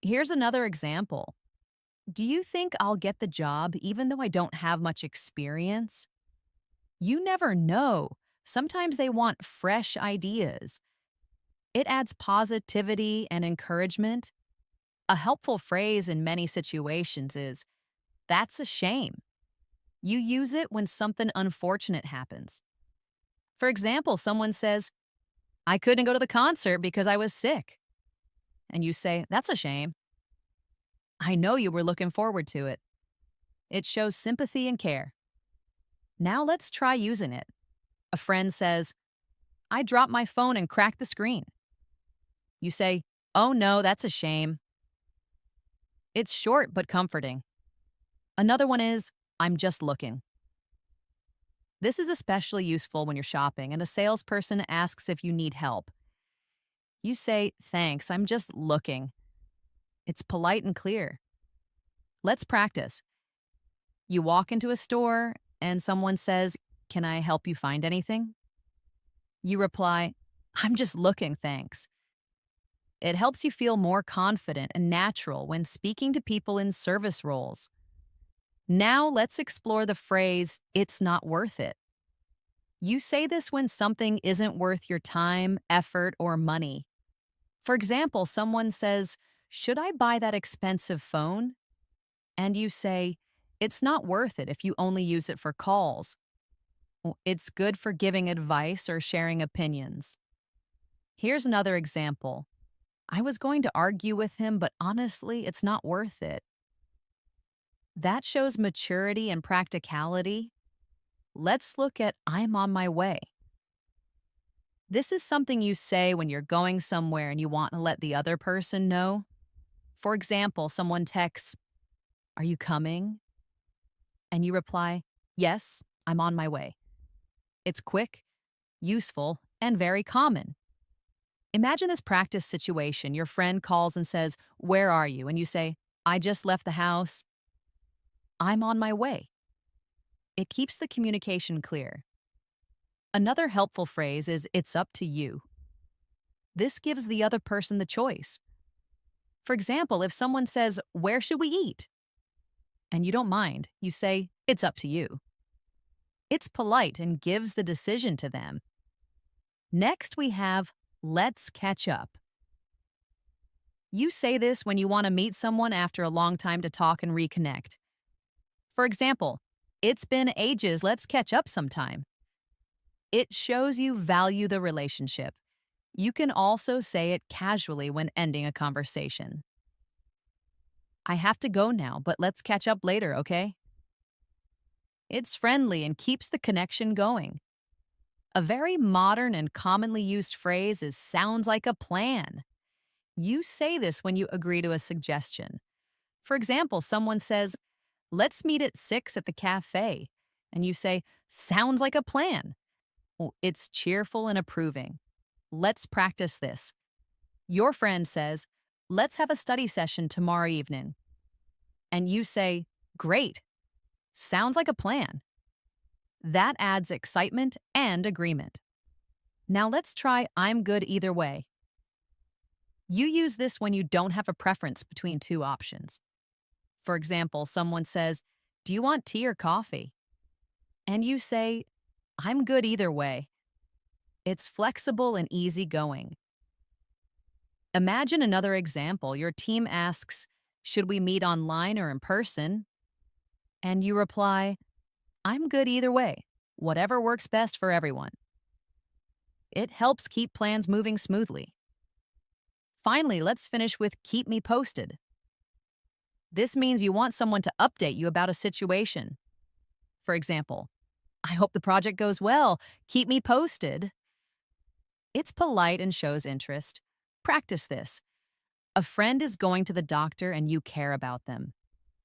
Speaker 1: Here's another example. Do you think I'll get the job even though I don't have much experience? You never know. Sometimes they want fresh ideas. It adds positivity and encouragement. A helpful phrase in many situations is, that's a shame. You use it when something unfortunate happens. For example, someone says, I couldn't go to the concert because I was sick. And you say, that's a shame. I know you were looking forward to it. It shows sympathy and care. Now let's try using it. A friend says, I dropped my phone and cracked the screen. You say, oh no, that's a shame. It's short but comforting. Another one is, I'm just looking. This is especially useful when you're shopping and a salesperson asks if you need help. You say, thanks, I'm just looking. It's polite and clear. Let's practice. You walk into a store and someone says, can I help you find anything? You reply, I'm just looking, thanks. It helps you feel more confident and natural when speaking to people in service roles. Now let's explore the phrase, it's not worth it. You say this when something isn't worth your time, effort, or money. For example, someone says, should I buy that expensive phone? And you say, it's not worth it if you only use it for calls. It's good for giving advice or sharing opinions. Here's another example. I was going to argue with him, but honestly, it's not worth it. That shows maturity and practicality. Let's look at I'm on my way. This is something you say when you're going somewhere and you want to let the other person know. For example, someone texts, are you coming? And you reply, yes, I'm on my way. It's quick, useful, and very common. Imagine this practice situation. Your friend calls and says, where are you? And you say, I just left the house. I'm on my way. It keeps the communication clear. Another helpful phrase is, it's up to you. This gives the other person the choice. For example, if someone says, where should we eat? And you don't mind, you say, it's up to you. It's polite and gives the decision to them. Next, we have, let's catch up. You say this when you want to meet someone after a long time to talk and reconnect. For example, it's been ages, let's catch up sometime. It shows you value the relationship. You can also say it casually when ending a conversation. I have to go now, but let's catch up later, okay? It's friendly and keeps the connection going. A very modern and commonly used phrase is sounds like a plan. You say this when you agree to a suggestion. For example, someone says, let's meet at 6 at the cafe. And you say, sounds like a plan. Oh, it's cheerful and approving. Let's practice this. Your friend says, let's have a study session tomorrow evening. And you say, great. Sounds like a plan. That adds excitement and agreement. Now let's try I'm good either way. You use this when you don't have a preference between two options. For example, someone says, do you want tea or coffee? And you say, I'm good either way. It's flexible and easygoing. Imagine another example. Your team asks, should we meet online or in person? And you reply, I'm good either way, whatever works best for everyone. It helps keep plans moving smoothly. Finally, let's finish with keep me posted. This means you want someone to update you about a situation. For example, I hope the project goes well. Keep me posted. It's polite and shows interest. Practice this. A friend is going to the doctor and you care about them.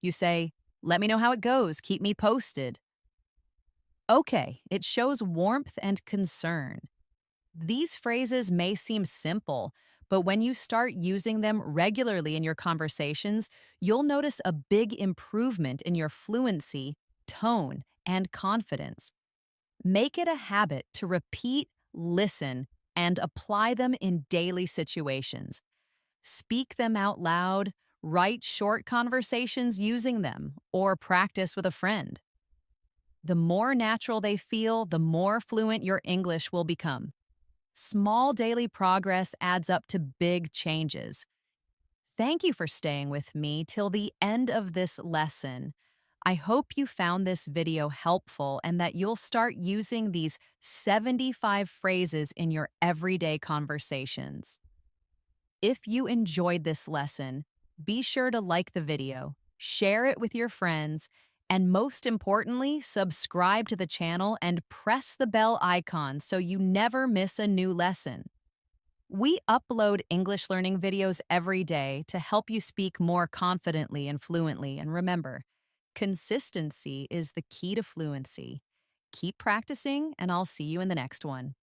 Speaker 1: You say, let me know how it goes. Keep me posted. Okay, it shows warmth and concern. These phrases may seem simple, but when you start using them regularly in your conversations, you'll notice a big improvement in your fluency, tone, and confidence. Make it a habit to repeat, listen, and apply them in daily situations. Speak them out loud, write short conversations using them, or practice with a friend. The more natural they feel, the more fluent your English will become. Small daily progress adds up to big changes. Thank you for staying with me till the end of this lesson. I hope you found this video helpful and that you'll start using these 75 phrases in your everyday conversations. If you enjoyed this lesson, be sure to like the video, share it with your friends, and most importantly, subscribe to the channel and press the bell icon so you never miss a new lesson. We upload English learning videos every day to help you speak more confidently and fluently. And remember, consistency is the key to fluency. Keep practicing, and I'll see you in the next one.